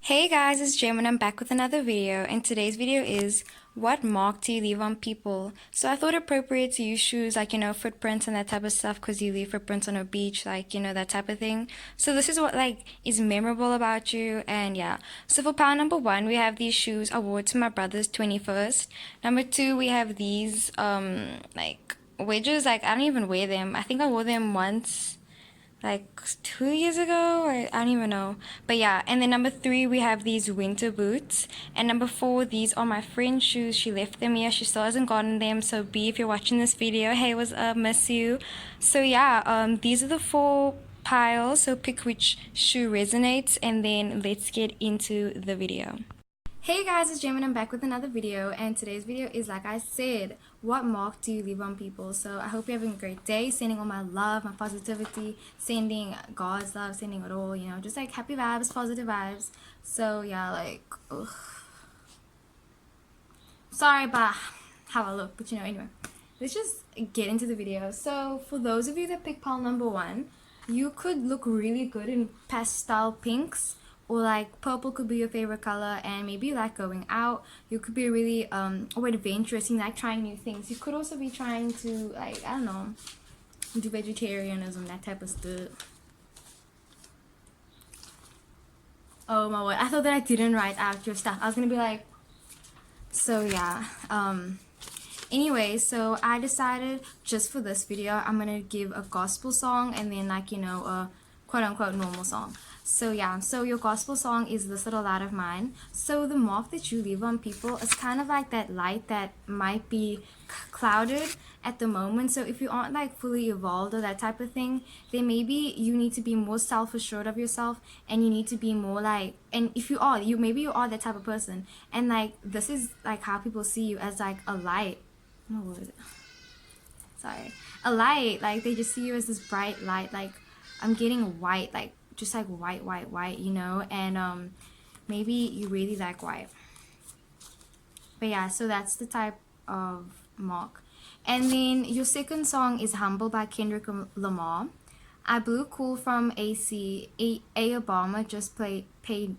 Hey guys, it's Jim and I'm back with another video, and today's video is what mark do you leave on people? So I thought it appropriate to use shoes like, footprints and that type of stuff because you leave footprints on a beach, like, that type of thing. So this is what like is memorable about you, and yeah. So for pile number one, we have these shoes I wore to my brother's 21st. Number two, we have these like wedges, like I don't even wear them. I think I wore them once like 2 years ago, or I don't even know. But yeah, and then number three, we have these winter boots. And number four, these are my friend's shoes. She left them here. She still hasn't gotten them. So B, if you're watching this video, hey, what's up? Miss you. So yeah, these are the four piles. So pick which shoe resonates, and then let's get into the video. Hey guys, it's Jam and I'm back with another video, and today's video is, like I said, what mark do you leave on people? So I hope you're having a great day, sending all my love, my positivity, sending God's love, sending it all, just like happy vibes, positive vibes. So yeah, like, ugh. Sorry about how I look, but anyway, let's just get into the video. So for those of you that pick pile number one, you could look really good in pastel pinks, or like purple could be your favorite color, and maybe you like going out. You could be really or adventurous, you like trying new things. You could also be trying to, like, I don't know, do vegetarianism, that type of stuff. Oh my word, I thought that I didn't write out your stuff. I was gonna be like, so yeah, anyway, so I decided just for this video I'm gonna give a gospel song and then, like, a quote-unquote normal song. So yeah, so your gospel song is This Little Light of Mine. So the mark that you leave on people is kind of like that light that might be clouded at the moment. So if you aren't like fully evolved or that type of thing, then maybe you need to be more self-assured of yourself, and you need to be more like, and if you are, maybe you are that type of person, and like this is like how people see you, as like a light. No word. Sorry. A light, like they just see you as this bright light, like I'm getting white, like just like white, and maybe you really like white. But yeah, so that's the type of mark. And then your second song is Humble by Kendrick Lamar. I Blew Cool from AC. A Obama just paid.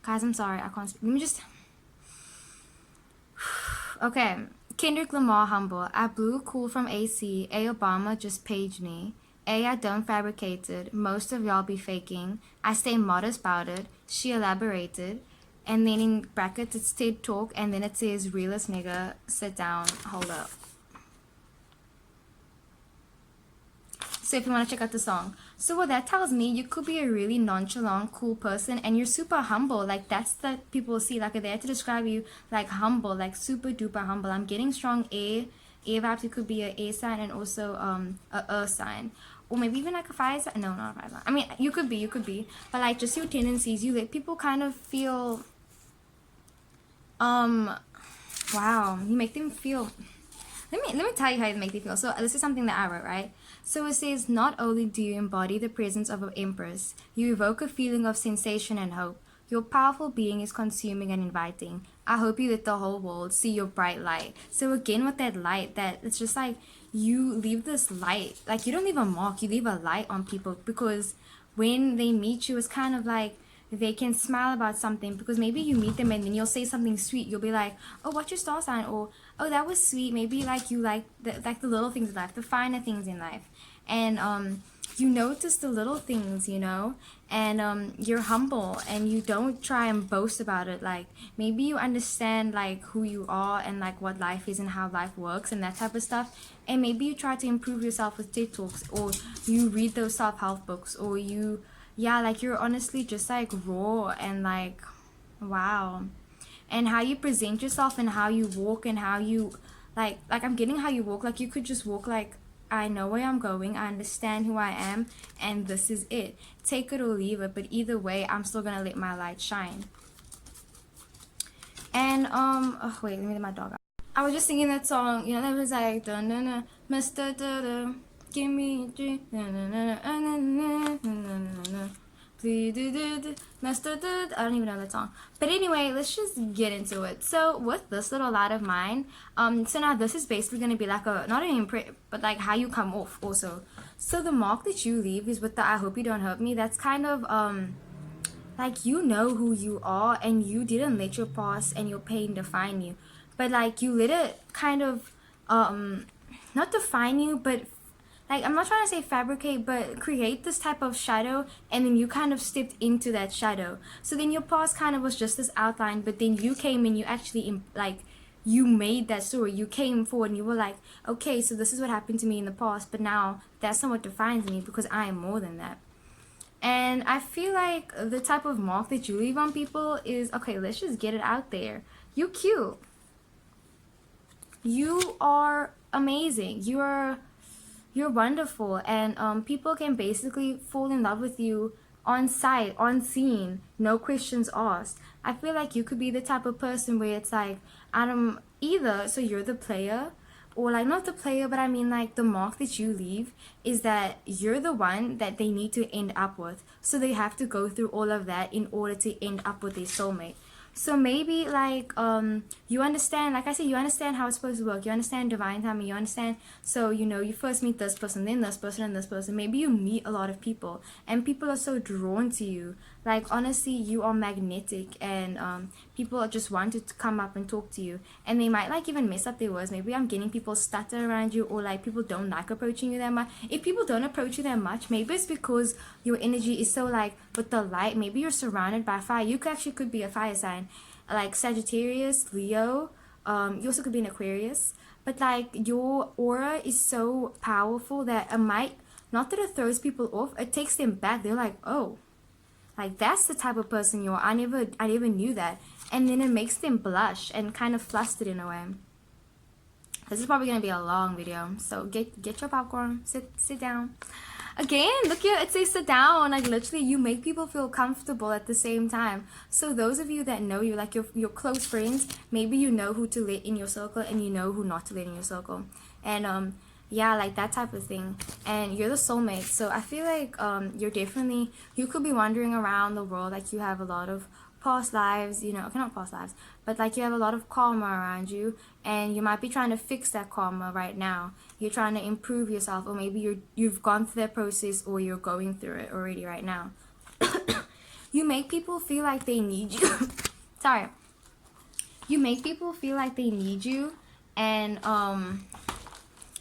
Guys, I'm sorry, I can't speak. Let me just. Okay. Kendrick Lamar, Humble. I blew cool from AC. A Obama just paged me. A, I don't fabricate it. Most of y'all be faking. I stay modest about it. She elaborated. And then in brackets it's TED Talk, and then it says realest nigga, sit down, hold up. So if you want to check out the song. So what that tells me, you could be a really nonchalant, cool person, and you're super humble. Like that's that people see. Like if they had to describe you, like humble, like super duper humble. I'm getting strong air vibes. It could be a air sign and also a earth sign. Or maybe even like a fire sign. No, not a fire sign. I mean, you could be. But like just your tendencies, you let people kind of feel, wow, you make them feel. Let me tell you how you make them feel. So this is something that I wrote, right? So it says, not only do you embody the presence of an empress, you evoke a feeling of sensation and hope. Your powerful being is consuming and inviting. I hope you let the whole world see your bright light. So again, with that light, that it's just like you leave this light, like you don't leave a mark, you leave a light on people, because when they meet you, it's kind of like they can smile about something, because maybe you meet them and then you'll say something sweet. You'll be like, oh, what's your star sign? Or, oh, that was sweet. Maybe like you like the little things in life, the finer things in life. And you notice the little things, and you're humble, and you don't try and boast about it. Like maybe you understand like who you are and like what life is and how life works and that type of stuff. And maybe you try to improve yourself with TED Talks, or you read those self-help books, or you, yeah, like you're honestly just like raw and like, wow. And how you present yourself and how you walk and how you like I'm getting how you walk. Like you could just walk like, I know where I'm going, I understand who I am, and this is it. Take it or leave it, but either way, I'm still gonna let my light shine. And oh wait, let me let my dog out. I was just singing that song, that was like dun dun dun, Mr. Da, give me a drink, na na na na na na na na na. I don't even know that song. But anyway, let's just get into it. So with This Little Light of Mine, so now this is basically going to be like a, not an imprint, but like how you come off also. So the mark that you leave is with the I hope you don't hurt me. That's kind of like, you know who you are, and you didn't let your past and your pain define you, but like you let it kind of not define you, but like, I'm not trying to say fabricate, but create this type of shadow, and then you kind of stepped into that shadow. So then your past kind of was just this outline, but then you came and you actually like, you made that story. You came forward and you were like, okay, so this is what happened to me in the past, but now that's not what defines me, because I am more than that. And I feel like the type of mark that you leave on people is, okay, let's just get it out there. You cute. You are amazing. You're wonderful, and people can basically fall in love with you on sight, on scene, no questions asked. I feel like you could be the type of person where it's like, either, so you're the player, or like, not the player, but I mean like the mark that you leave is that you're the one that they need to end up with, so they have to go through all of that in order to end up with their soulmate. So maybe like, you understand, like I said, you understand how it's supposed to work. You understand divine timing. You understand. So you know, you first meet this person, then this person, and this person. Maybe you meet a lot of people, and people are so drawn to you. Like, honestly, you are magnetic, and people just want to come up and talk to you, and they might like even mess up their words. Maybe I'm getting people stutter around you, or like people don't like approaching you that much. If people don't approach you that much, maybe it's because your energy is so like with the light. Maybe you're surrounded by fire. You could be a fire sign, like Sagittarius, Leo. You also could be an Aquarius, but like your aura is so powerful that it might, not that it throws people off, it takes them back. They're like, oh, like that's the type of person you are. I never knew that. And then it makes them blush and kind of flustered in a way. This is probably gonna be a long video, so get your popcorn, sit down. Again, look here, it says sit down. Like, literally, you make people feel comfortable at the same time. So those of you that know you, like your close friends, maybe you know who to let in your circle, and you know who not to let in your circle. And yeah, like that type of thing. And you're the soulmate, so I feel like you could be wandering around the world, like you have a lot of past lives, you know, okay, not past lives, but like you have a lot of karma around you, and you might be trying to fix that karma right now. You're trying to improve yourself, or maybe you've gone through that process, or you're going through it already right now. You make people feel like they need you. Sorry. You make people feel like they need you, and wow,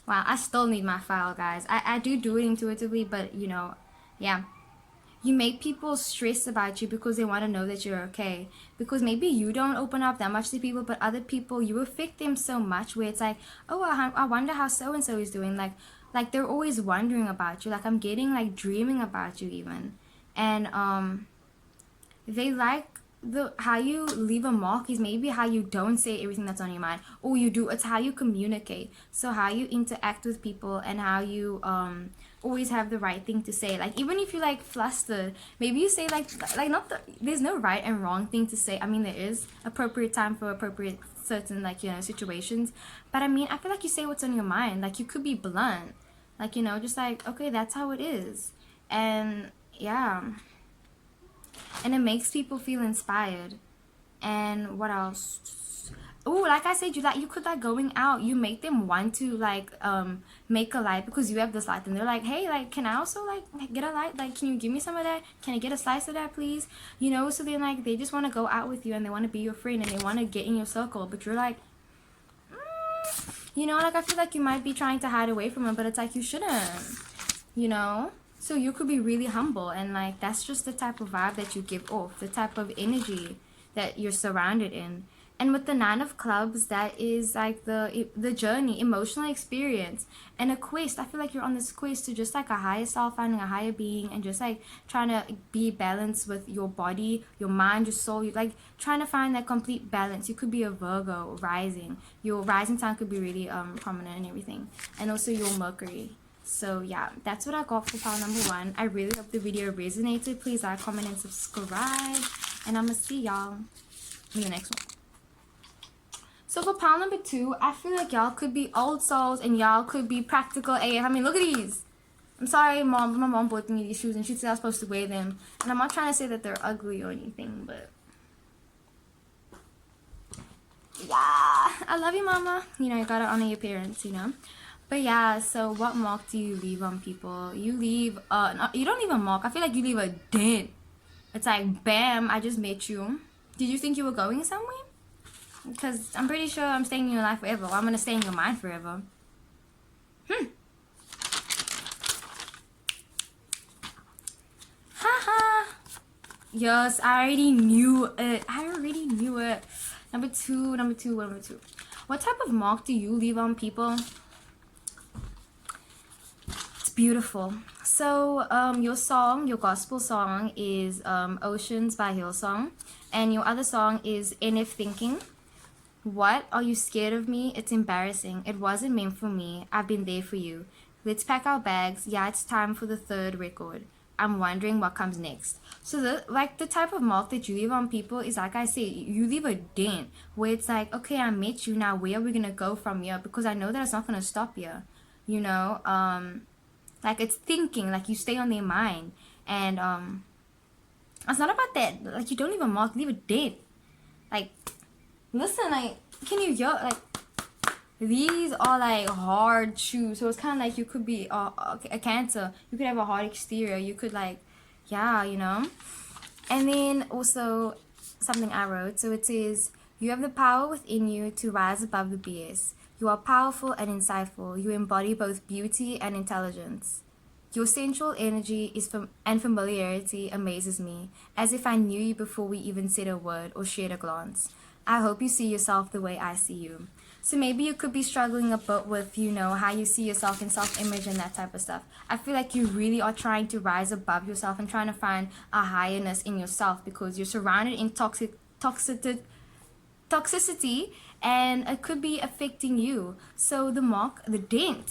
I still need my file, guys. I do it intuitively, but you know, yeah. You make people stress about you because they want to know that you're okay. Because maybe you don't open up that much to people, but other people, you affect them so much where it's like, oh, I wonder how so-and-so is doing. Like they're always wondering about you. Like, I'm getting like dreaming about you even. And they like how you leave a mark is maybe how you don't say everything that's on your mind, or you do. It's how you communicate. So how you interact with people, and how you always have the right thing to say. Like, even if you like flustered, maybe you say like there's no right and wrong thing to say. I mean, there is appropriate time for appropriate certain, like, you know, situations, but I mean, I feel like you say what's on your mind. Like, you could be blunt, like, you know, just like, okay, that's how it is. And yeah, and it makes people feel inspired. And what else? Oh, like I said, you could like going out, you make them want to like make a light because you have this light, and they're like, hey, like, can I also like get a light? Like, can you give me some of that? Can I get a slice of that, please? You know, so then like they just want to go out with you, and they want to be your friend, and they want to get in your circle, but you're like, you know, like I feel like you might be trying to hide away from them, but it's like you shouldn't, you know. So you could be really humble, and like that's just the type of vibe that you give off, the type of energy that you're surrounded in. And with the 9 of clubs, that is like the journey, emotional experience, and a quest. I feel like you're on this quest to just like a higher self, finding a higher being, and just like trying to be balanced with your body, your mind, your soul. You like trying to find that complete balance. You could be a Virgo rising. Your rising sign could be really prominent and everything, and also your Mercury. So yeah, that's what I got for pile number 1. I really hope the video resonated. Please like, comment, and subscribe, and I'm gonna see y'all in the next one. So for pile number 2, I feel like y'all could be old souls, and y'all could be practical AF. I mean, look at these. I'm sorry, Mom, but my mom bought me these shoes, and she said I was supposed to wear them. And I'm not trying to say that they're ugly or anything, but yeah, I love you, Mama. You know, you gotta honor your parents, you know. But yeah, so what mark do you leave on people? You leave, no, you don't leave a mark. I feel like you leave a dent. It's like, bam, I just met you. Did you think you were going somewhere? Because I'm pretty sure I'm staying in your life forever. Or I'm going to stay in your mind forever. Haha. Yes, I already knew it. I already knew it. Number two. What type of mark do you leave on people? It's beautiful. So, your gospel song is Oceans by Hillsong. And your other song is NF Thinking. What? Are you scared of me? It's embarrassing. It wasn't meant for me. I've been there for you. Let's pack our bags. Yeah, it's time for the third record. I'm wondering what comes next. So the type of mark that you leave on people is, like I say, you leave a dent where it's like, okay, I met you, now where are we gonna go from here? Because I know that it's not gonna stop here. You know? Like, it's thinking, like, you stay on their mind. And it's not about that. Like, you don't leave a mark, leave a dent. Like, listen, like, can you yell? Like, these are like hard shoes, so it's kind of like you could be a Cancer. You could have a hard exterior. You could, like, yeah, you know. And then also something I wrote. So it says, you have the power within you to rise above the BS. You are powerful and insightful. You embody both beauty and intelligence. Your sensual energy and familiarity amazes me, as if I knew you before we even said a word or shared a glance. I hope you see yourself the way I see you. So maybe you could be struggling a bit with, you know, how you see yourself and self-image and that type of stuff. I feel like you really are trying to rise above yourself and trying to find a highness in yourself, because you're surrounded in toxicity, and it could be affecting you. So the dent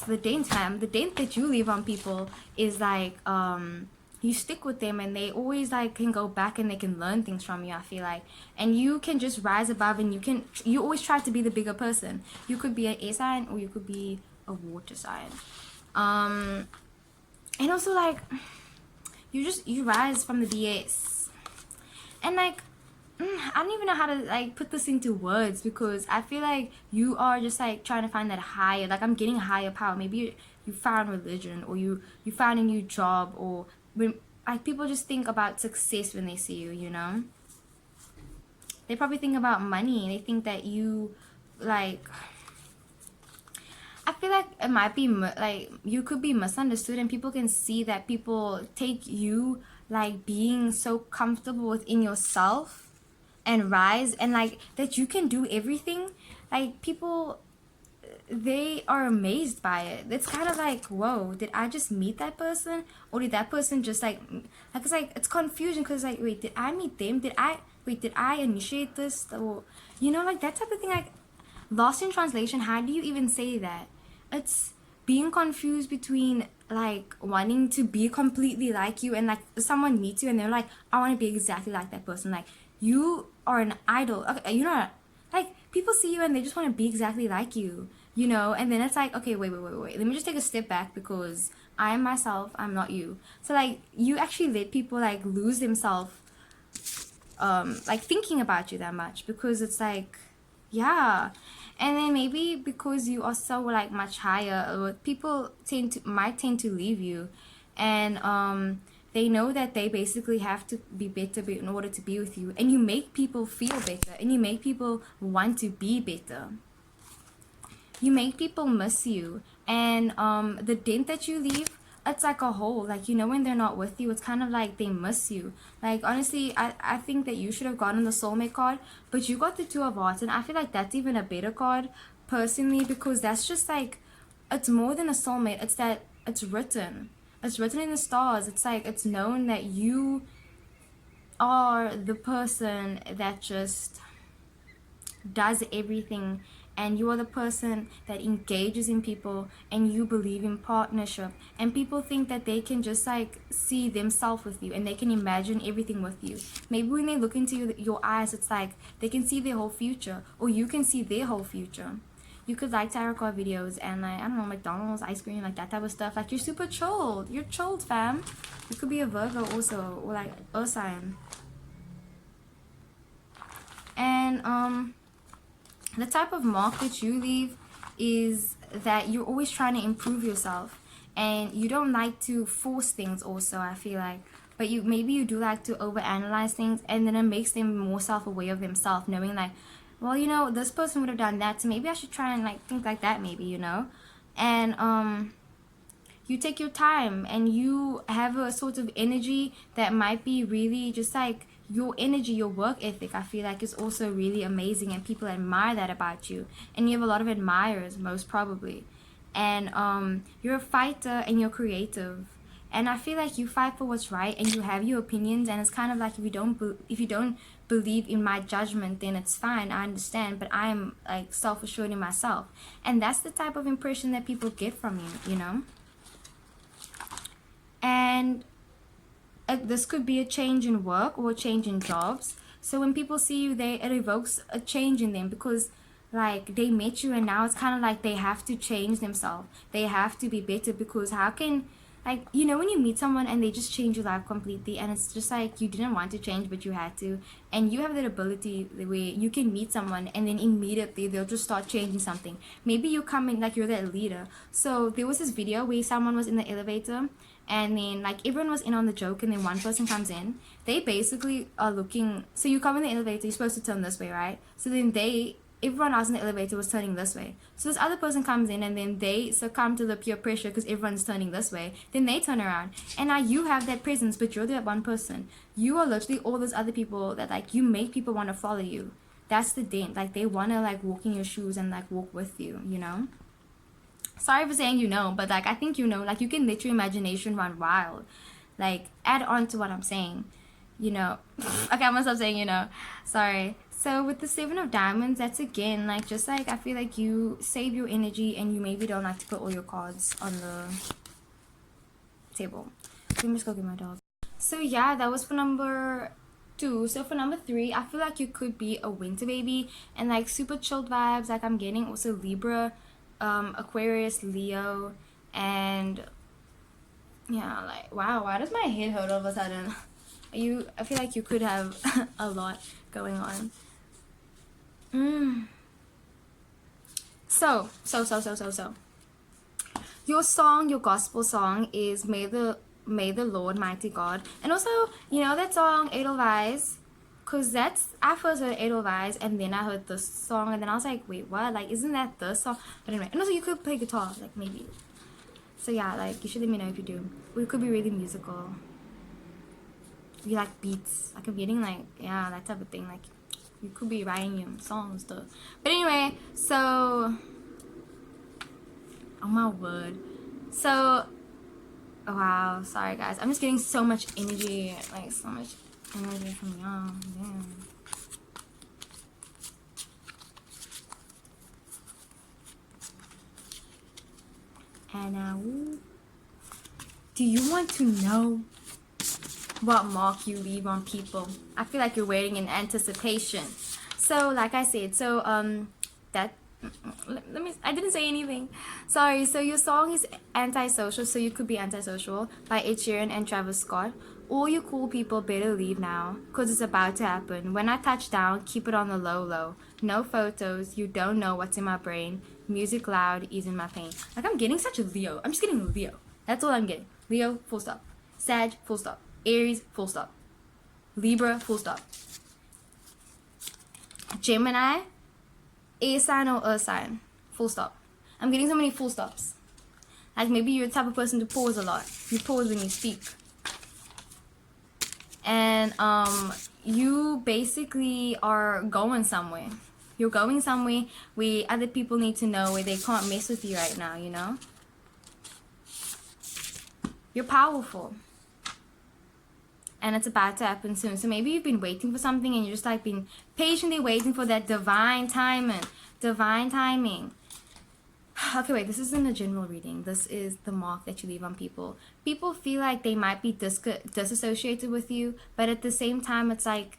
that you leave on people is like, you stick with them and they always, like, can go back and they can learn things from you, I feel like. And you can just rise above, and you always try to be the bigger person. You could be an air sign or you could be a water sign. And also, like, you rise from the BS. And, like, I don't even know how to, like, put this into words, because I feel like you are just, like, trying to find that higher, like, I'm getting higher power. Maybe you found religion, or you found a new job, or when, like, people just think about success when they see you, you know. They probably think about money. They think that you, like, I feel like it might be like you could be misunderstood, and people can see that people take you, like, being so comfortable within yourself and rise, and, like, that you can do everything. Like, people, they are amazed by it. It's kind of like, whoa, did I just meet that person, or did that person just, like it's like, it's confusion, because, like, wait, did I meet them? Did I initiate this? Or, you know, like, that type of thing. Like, lost in translation, how do you even say that? It's being confused between, like, wanting to be completely like you, and, like, someone meets you and they're like, I want to be exactly like that person. Like, you are an idol. Okay, you know, like, people see you and they just want to be exactly like you, you know. And then it's like, okay, wait, let me just take a step back, because I am myself, I'm not you. So, like, you actually let people, like, lose themselves, like, thinking about you that much, because it's like, yeah. And then maybe because you are so, like, much higher, people might tend to leave you, and they know that they basically have to be better in order to be with you, and you make people feel better, and you make people want to be better. You make people miss you, and the dent that you leave, it's like a hole. Like, you know, when they're not with you, it's kind of like they miss you. Like, honestly, I think that you should have gotten the soulmate card, but you got the Two of Hearts, and I feel like that's even a better card, personally, because that's just, like, it's more than a soulmate. It's that it's written in the stars. It's like, it's known that you are the person that just does everything, and you are the person that engages in people, and you believe in partnership, and people think that they can just, like, see themselves with you, and they can imagine everything with you. Maybe when they look into your eyes, it's like they can see their whole future, or you can see their whole future. You could like tarot card videos and, like, I don't know, McDonald's, ice cream, like that type of stuff. Like, you're super chilled. You're chilled, fam. You could be a Virgo also, or, like, a sign. And the type of mark that you leave is that you're always trying to improve yourself, and you don't like to force things also, I feel like. but maybe you do like to overanalyze things, and then it makes them more self-aware of themselves, knowing like, well, you know, this person would have done that, so maybe I should try and like think like that, maybe, you know. And you take your time and you have a sort of energy that might be really just like your energy, your work ethic, I feel like is also really amazing, and people admire that about you, and you have a lot of admirers, most probably. And you're a fighter and you're creative, and I feel like you fight for what's right and you have your opinions, and it's kind of like, if you don't believe in my judgment, then it's fine, I understand, but I'm like self-assured in myself, and that's the type of impression that people get from you, you know. And this could be a change in work or a change in jobs. So when people see you, it evokes a change in them, because like they met you and now it's kind of like they have to change themselves. They have to be better, because how can, like, you know, when you meet someone and they just change your life completely, and it's just like you didn't want to change but you had to, and you have that ability where you can meet someone and then immediately they'll just start changing something. Maybe you come in like you're that leader. So there was this video where someone was in the elevator, and then like everyone was in on the joke, and then one person comes in. They basically are looking, so you come in the elevator, you're supposed to turn this way, right? So then everyone else in the elevator was turning this way. So this other person comes in, and then they succumb to the peer pressure because everyone's turning this way. Then they turn around, and now you have that presence, but you're that one person. You are literally all those other people that like you make people want to follow you. That's the dent. Like they want to like walk in your shoes and like walk with you, you know. Sorry for saying you know, but like I think you know, like you can let your imagination run wild. Like add on to what I'm saying, you know. Okay, I'm gonna stop saying you know. Sorry. So with the 7 of Diamonds, that's again like just like I feel like you save your energy and you maybe don't like to put all your cards on the table. Let me just go get my dog. So yeah, that was for number 2. So for number 3, I feel like you could be a winter baby and like super chilled vibes. Like I'm getting also Libra, Aquarius, Leo, and yeah, like wow, why does my head hurt all of a sudden? I feel like you could have a lot going on. So your song, your gospel song is May the Lord Mighty God. And also, you know that song Edelweiss, because I first heard Edelweiss and then I heard this song and then I was like, wait, what? Like, isn't that the song? But anyway, and also you could play guitar, like maybe. So yeah, like you should let me know if you do. Or it could be really musical. You like beats, like I'm getting like, yeah, that type of thing. Like you could be writing your songs though. But anyway, so oh my word. So oh, wow, sorry guys. I'm just getting so much energy, like so much energy from y'all. Damn. And do you want to know what mark you leave on people? I feel like you're waiting in anticipation. So like I said, so that let me, I didn't say anything, sorry. So your song is Antisocial, so you could be Antisocial by Ed Sheeran and Travis Scott. All you cool people better leave now, cause it's about to happen. When I touch down, keep it on the low. No photos, you don't know what's in my brain. Music loud, easing my pain. Like I'm getting such a Leo. I'm just getting Leo. That's all I'm getting. Leo, full stop. Sag, full stop. Aries, full stop. Libra, full stop. Gemini, air sign or earth sign, full stop. I'm getting so many full stops. Like maybe you're the type of person to pause a lot. You pause when you speak. And you basically are going somewhere. You're going somewhere where other people need to know, where they can't mess with you right now, you know? You're powerful. And it's about to happen soon. So maybe you've been waiting for something and you're just like been patiently waiting for that divine timing. Divine timing. Okay, wait, this isn't a general reading. This is the mark that you leave on people. People feel like they might be disassociated with you, but at the same time, it's like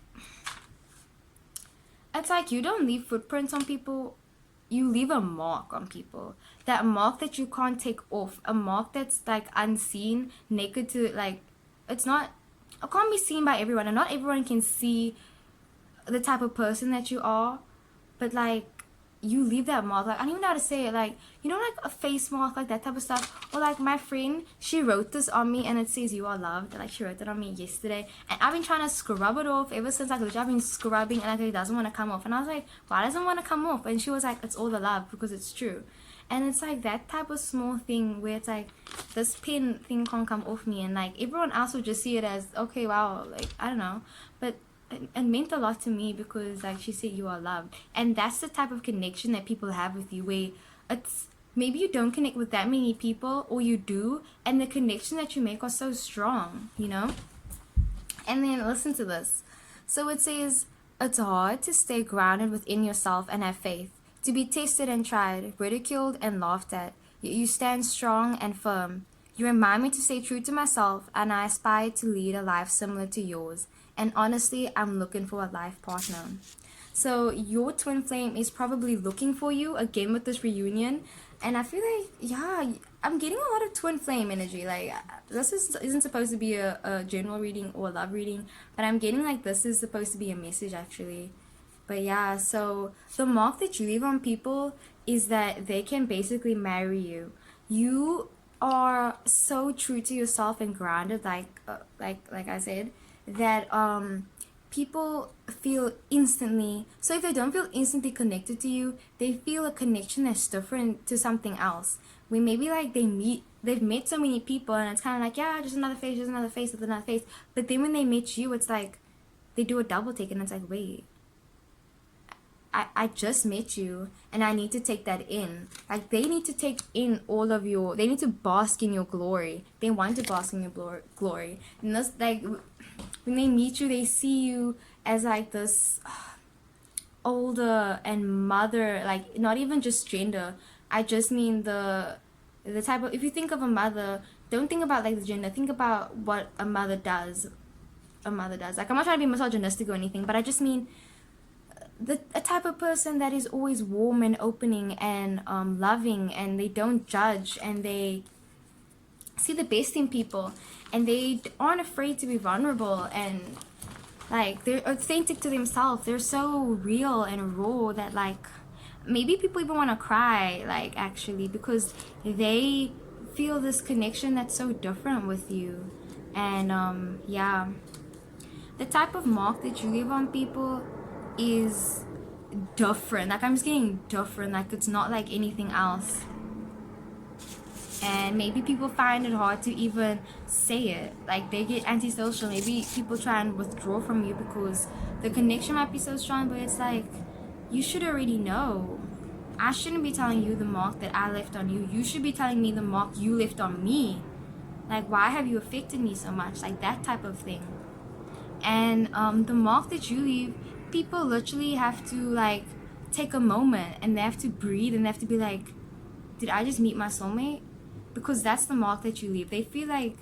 you don't leave footprints on people. You leave a mark on people. That mark that you can't take off. A mark that's like unseen, naked to like, it's not, it can't be seen by everyone, and not everyone can see the type of person that you are, but like you leave that mark. Like, I don't even know how to say it. Like, you know, like a face mark, like that type of stuff. Or like my friend, she wrote this on me and it says "you are loved." Like, she wrote it on me yesterday, and I've been trying to scrub it off ever since. Like, literally, I've been scrubbing and like it doesn't want to come off. And I was like, why doesn't it want to come off? And she was like, it's all the love, because it's true. And it's like that type of small thing where it's like, this pen thing can't come off me, and like everyone else would just see it as, okay, wow, like, I don't know. But it meant a lot to me, because like she said, you are loved. And that's the type of connection that people have with you, where it's, maybe you don't connect with that many people, or you do, and the connection that you make are so strong, you know. And then listen to this. So it says, it's hard to stay grounded within yourself and have faith, to be tested and tried, ridiculed and laughed at, yet you stand strong and firm. You remind me to stay true to myself, and I aspire to lead a life similar to yours. And honestly, I'm looking for a life partner. So your twin flame is probably looking for you again with this reunion. And I feel like, yeah, I'm getting a lot of twin flame energy. Like, this isn't supposed to be a general reading or a love reading, but I'm getting like this is supposed to be a message, actually. But yeah, so the mark that you leave on people is that they can basically marry you. You are so true to yourself and grounded, like I said, that people feel instantly. So if they don't feel instantly connected to you, they feel a connection that's different to something else. When maybe like they've met so many people, and it's kind of like, yeah, just another face, just another face, with another face. But then when they meet you, it's like they do a double take, and it's like, wait, I just met you, and I need to take that in. Like, they need to take in all of your, they need to bask in your glory. They want to bask in your glory. And that's like, when they meet you, they see you as like this older and mother, like not even just gender. I just mean the type of, if you think of a mother, don't think about like the gender, think about what a mother does. Like, I'm not trying to be misogynistic or anything, but I just mean a type of person that is always warm and opening and loving, and they don't judge, and they see the best in people, and they aren't afraid to be vulnerable, and like they're authentic to themselves. They're so real and raw that like maybe people even want to cry, like, actually, because they feel this connection that's so different with you. And yeah, the type of mark that you leave on people is different. Like, I'm just getting different. Like, it's not like anything else. And maybe people find it hard to even say it. Like, they get antisocial. Maybe people try and withdraw from you because the connection might be so strong, but it's like, you should already know. I shouldn't be telling you the mark that I left on you. You should be telling me the mark you left on me. Like, why have you affected me so much? Like, that type of thing. And the mark that you leave, people literally have to like take a moment, and they have to breathe, and they have to be like, did I just meet my soulmate? Because that's the mark that you leave. They feel like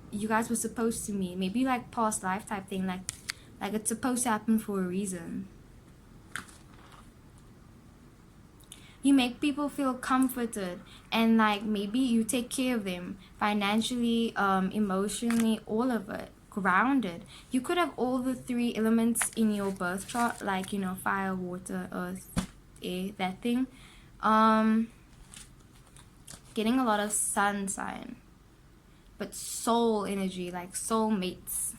you guys were supposed to meet, maybe like past life type thing, like it's supposed to happen for a reason. You make people feel comforted, and like maybe you take care of them financially, emotionally, all of it. Grounded. You could have all the 3 elements in your birth chart, like, you know, fire, water, earth, air, that thing. Getting a lot of sun sign, but soul energy, like soulmates.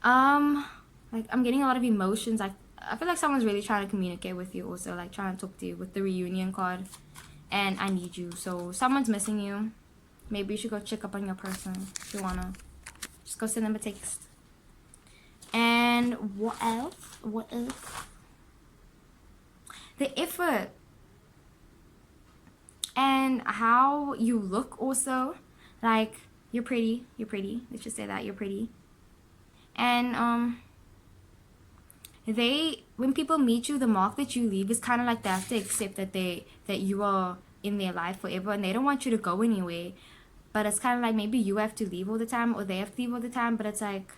Like, I'm getting a lot of emotions. Like, I feel like someone's really trying to communicate with you, also like trying to talk to you with the reunion card. And I need you, so someone's missing you. Maybe you should go check up on your person if you wanna. Just go send them a text. And what else? The effort. And how you look also. Like, you're pretty. Let's just say that, you're pretty. And when people meet you, the mark that you leave is kind of like they have to accept that you are in their life forever, and they don't want you to go anywhere. But it's kind of like maybe you have to leave all the time, or they have to leave all the time. But it's like,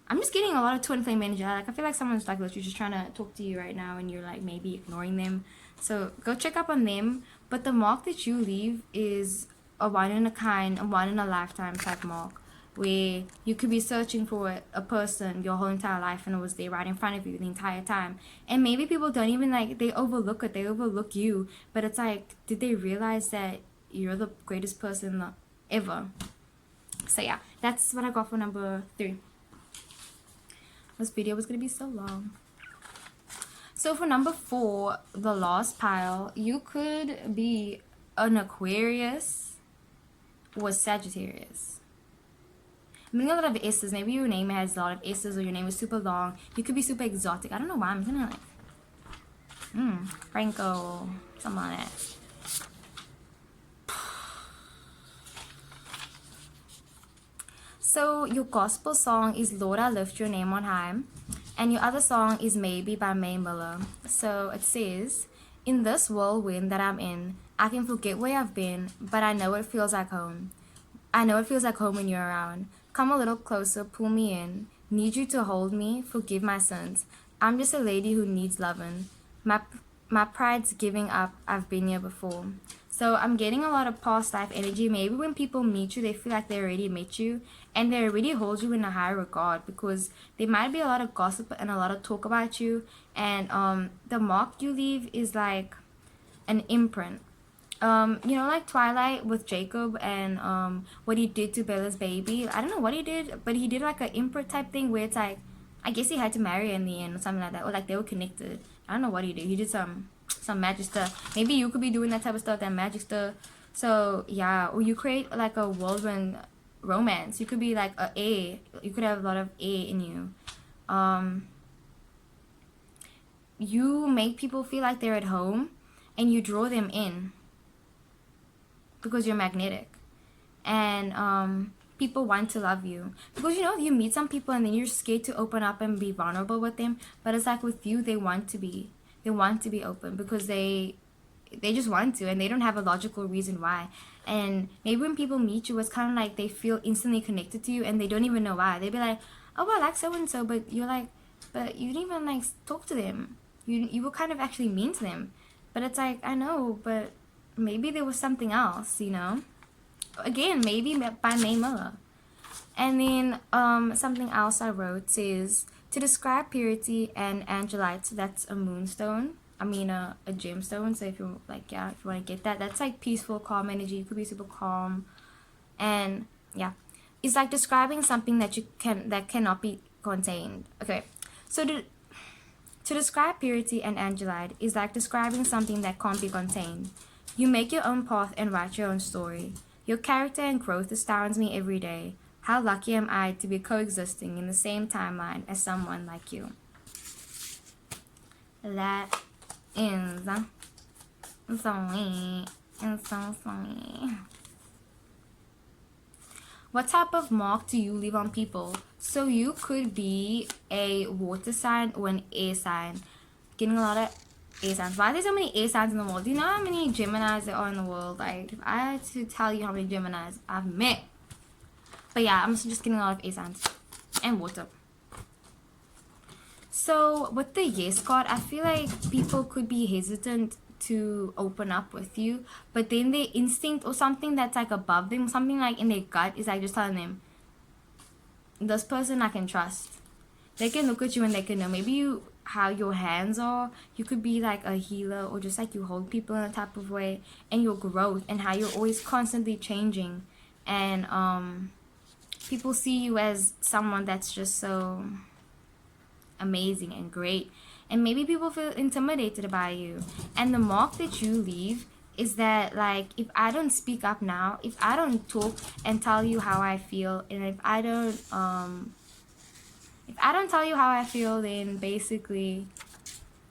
I'm just getting a lot of twin flame energy. Like, I feel like someone's like literally just trying to talk to you right now, and you're like maybe ignoring them. So go check up on them. But the mark that you leave is a one in a kind, a one in a lifetime type mark. where you could be searching for a person your whole entire life and it was there right in front of you the entire time. And maybe people don't even like, they overlook it, they overlook you, but it's like, did they realize that you're the greatest person ever? So yeah, that's what I got for number 3. This video was gonna be so long. So for number 4, the last pile, you could be an Aquarius or Sagittarius. I'm getting a lot of S's. Maybe your name has a lot of S's or your name is super long. You could be super exotic. I don't know why. I'm gonna like, Franco, something like that. So your gospel song is Lord, I Lift Your Name on High. And your other song is Maybe by Mae Miller. So it says, in this whirlwind that I'm in, I can forget where I've been, but I know it feels like home. I know it feels like home when you're around. Come a little closer, pull me in. Need you to hold me, forgive my sins. I'm just a lady who needs loving. My pride's giving up, I've been here before. So I'm getting a lot of past life energy. Maybe when people meet you, they feel like they already met you and they already hold you in a high regard, because there might be a lot of gossip and a lot of talk about you. And the mark you leave is like an imprint. You know, like Twilight with Jacob and what he did to Bella's baby. I don't know what he did, but he did like an imprint type thing where it's like, I guess he had to marry her in the end or something like that, or like they were connected. I don't know what he did. He did some magic stuff. Maybe you could be doing that type of stuff, that magic stuff. So yeah, or you create like a whirlwind romance. You could be like a A. You could have a lot of A in you. You make people feel like they're at home, and you draw them in because you're magnetic, and people want to love you, because you know, you meet some people and then you're scared to open up and be vulnerable with them, but it's like with you, they want to be open because they just want to, and they don't have a logical reason why. And maybe when people meet you, it's kind of like they feel instantly connected to you and they don't even know why. They'd be like, oh, I like so and so, but you're like, but you didn't even like talk to them. You were kind of actually mean to them, but it's like, I know, but maybe there was something else, you know. Again, maybe by Mae Miller. And then something else I wrote says, to describe purity and angelite, so that's a moonstone. I mean a gemstone. So if you like, yeah, if you want to get that, that's like peaceful, calm energy. You could be super calm, and yeah, it's like describing something that cannot be contained. Okay, so to describe purity and angelite is like describing something that can't be contained. You make your own path and write your own story. Your character and growth astounds me every day. How lucky am I to be coexisting in the same timeline as someone like you. That is so sweet and so sweet. What type of mark do you leave on people? So you could be a water sign or an air sign. Getting a lot of air signs. Why are there so many air signs in the world? Do you know how many Geminis there are in the world? Like, if I had to tell you how many Geminis I've met. But yeah, I'm just getting a lot of air signs. And water. So, with the yes card, I feel like people could be hesitant to open up with you. But then their instinct or something that's like above them, something like in their gut, is like just telling them, this person I can trust. They can look at you and they can know. Maybe how your hands are, you could be like a healer, or just like you hold people in a type of way, and your growth and how you're always constantly changing, and people see you as someone that's just so amazing and great, and maybe people feel intimidated by you. And the mark that you leave is that, like, if I don't speak up now, if I don't talk and tell you how I feel, and if I don't tell you how I feel, then basically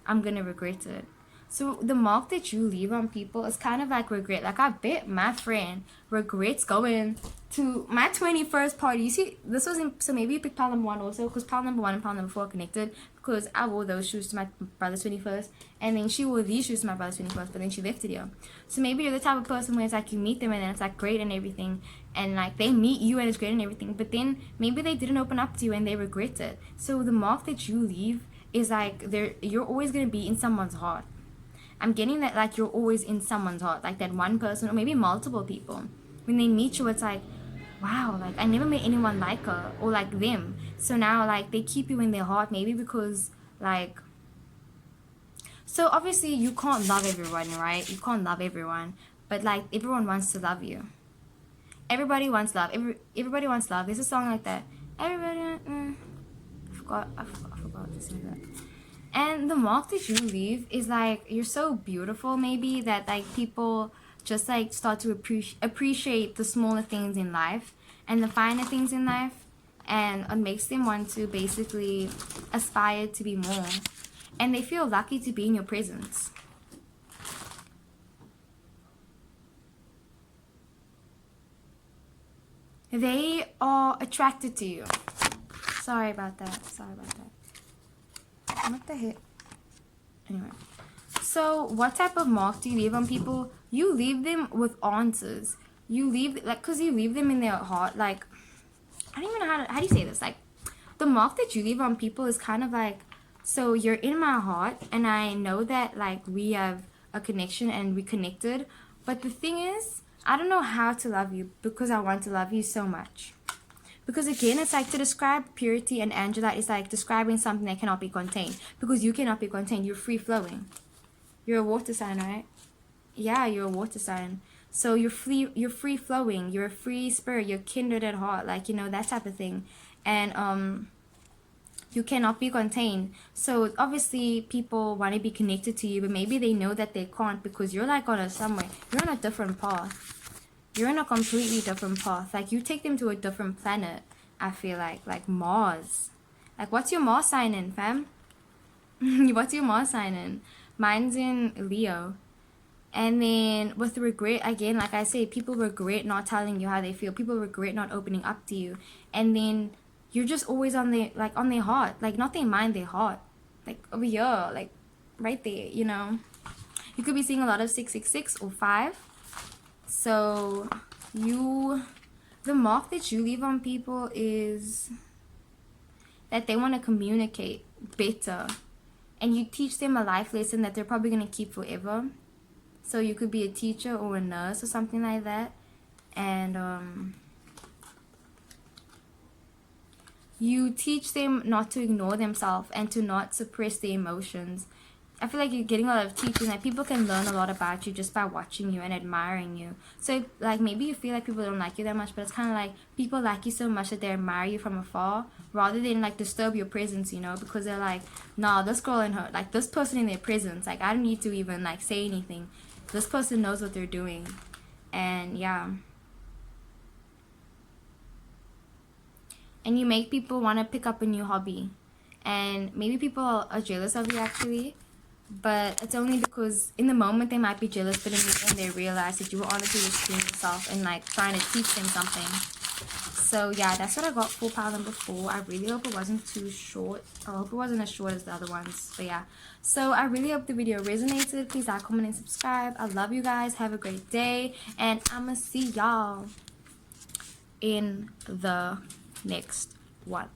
I'm gonna regret it. So the mark that you leave on people is kind of like regret. Like, I bet my friend regrets going to my 21st party. You see, this was so maybe you picked pile number 1 also, because pile number 1 and pile number 4 are connected, because I wore those shoes to my brother's 21st, and then she wore these shoes to my brother's 21st, but then she left it here. So maybe you're the type of person where it's like you meet them and then it's like great and everything, and like they meet you and it's great and everything, but then maybe they didn't open up to you and they regret it. So the mark that you leave is like you're always going to be in someone's heart. I'm getting that, like, you're always in someone's heart, like that one person or maybe multiple people. When they meet you, it's like, wow, like I never met anyone like her or like them. So now like they keep you in their heart, maybe because like, so obviously you can't love everyone, right? You can't love everyone, but like everyone wants to love you. Everybody wants love. Everybody wants love. There's a song like that. Everybody, I forgot to say that. And the mark that you leave is like, you're so beautiful maybe that like people just like start to appreciate the smaller things in life and the finer things in life, and it makes them want to basically aspire to be more, and they feel lucky to be in your presence. They are attracted to you. Sorry about that. What the heck? Anyway. So, what type of mark do you leave on people? You leave them with answers. You leave, like, because you leave them in their heart. Like, I don't even know how do you say this? Like, the mark that you leave on people is kind of like, so you're in my heart, and I know that, like, we have a connection and we connected. But the thing is, I don't know how to love you because I want to love you so much. Because again, it's like to describe purity and Angela is like describing something that cannot be contained. Because you cannot be contained. You're free flowing. You're a water sign, right? Yeah, you're a water sign. So you're free flowing. You're a free spirit. You're kindred at heart. Like, you know, that type of thing. And you cannot be contained. So obviously people want to be connected to you, but maybe they know that they can't because you're like on a somewhere. You're on a different path. You're in a completely different path. Like, you take them to a different planet, I feel like Mars. Like, what's your Mars sign in, fam? What's your Mars sign in? Mine's in Leo. And then with regret, again, like I say, people regret not telling you how they feel. People regret not opening up to you. And then you're just always on their heart. Like, not their mind, their heart. Like, over here, like, right there, you know. You could be seeing a lot of 666 or 5. So, the mark that you leave on people is that they want to communicate better. And you teach them a life lesson that they're probably going to keep forever. So, you could be a teacher or a nurse or something like that. And, you teach them not to ignore themselves and to not suppress their emotions. I feel like you're getting a lot of teaching that people can learn a lot about you just by watching you and admiring you. So, like, maybe you feel like people don't like you that much, but it's kind of like people like you so much that they admire you from afar rather than, like, disturb your presence, you know, because they're like, nah, this girl and her, like, this person in their presence, like, I don't need to even, like, say anything. This person knows what they're doing. And, yeah. And you make people want to pick up a new hobby. And maybe people are jealous of you, actually. But it's only because in the moment they might be jealous, but in the end they realize that you were honestly just being yourself and like trying to teach them something. So yeah, that's what I got for pile number 4. I really hope it wasn't too short. I hope it wasn't as short as the other ones. But yeah, so I really hope the video resonated. Please like, comment, and subscribe. I love you guys. Have a great day, and I'ma see y'all in the next one.